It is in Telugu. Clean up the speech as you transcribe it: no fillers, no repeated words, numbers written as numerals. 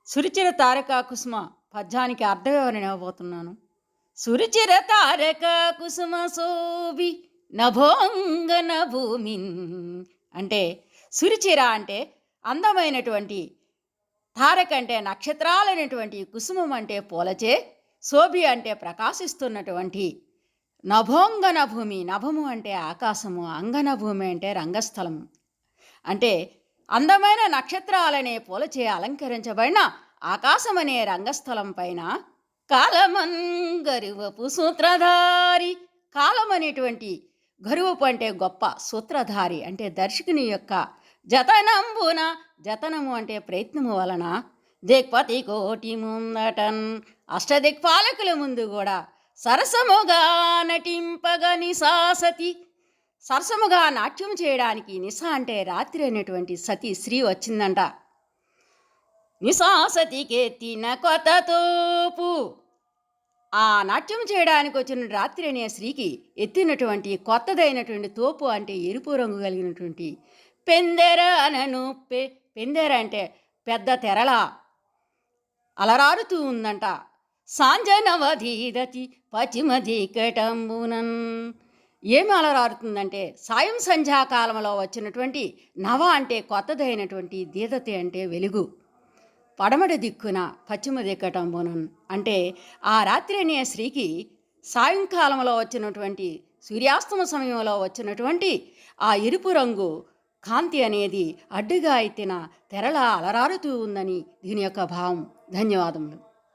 సురుచిర తారక కుసుమ పద్యానికి అర్థ వివరణ ఇవ్వబోతున్నాను. సురుచిర తారక కుసుమ శోభి నభోంగన భూమిన్ అంటే సురుచిర అంటే అందమైనటువంటి, తారక అంటే నక్షత్రాలైనటువంటి, కుసుమం అంటే పూలచే, శోభి అంటే ప్రకాశిస్తున్నటువంటి నభోంగన భూమి, నభము అంటే ఆకాశము, అంగన భూమి అంటే రంగస్థలము. అంటే అందమైన నక్షత్రాలనే పూలచే అలంకరించబడిన ఆకాశమనే రంగస్థలం పైన కాలమన్ గరువపు సూత్రధారి, కాలం అనేటువంటి గరువపు అంటే గొప్ప, సూత్రధారి అంటే దర్శకుని యొక్క జతనంబున, జతనము అంటే ప్రయత్నము వలన, దిక్పతి కోటి ముందటన్ అష్టదిక్పాలకుల ముందు కూడా సరసముగా నటింపగ నిశాసతి, సరసముగా నాట్యం చేయడానికి నిశ అంటే రాత్రి అనేటువంటి సతీ స్త్రీ వచ్చిందంట. నిశాసతికెత్తిన కొత్త తోపు, ఆ నాట్యం చేయడానికి వచ్చిన రాత్రి అనే స్త్రీకి ఎత్తినటువంటి కొత్తదైనటువంటి తోపు అంటే ఎరుపు రంగు కలిగినటువంటి పెందెర అనను, పెందెర అంటే పెద్ద తెరల అలరారుతూ ఉందంట. సాంజనవధీదతి పశ్చిమధీకటంబునన్, ఏమి అలరారుతుందంటే సాయం సంధ్యాకాలంలో వచ్చినటువంటి నవ అంటే కొత్తదైనటువంటి, దీదతి అంటే వెలుగు, పడమటి దిక్కున పశ్చిమ దిక్కటంబునన్ అంటే ఆ రాత్రి అనే స్త్రీకి సాయంకాలంలో వచ్చినటువంటి, సూర్యాస్తమ సమయంలో వచ్చినటువంటి ఆ ఎరుపు రంగు కాంతి అనేది అడ్డుగా ఎత్తిన తెరలా అలరారుతూ ఉందని దీని యొక్క భావం. ధన్యవాదములు.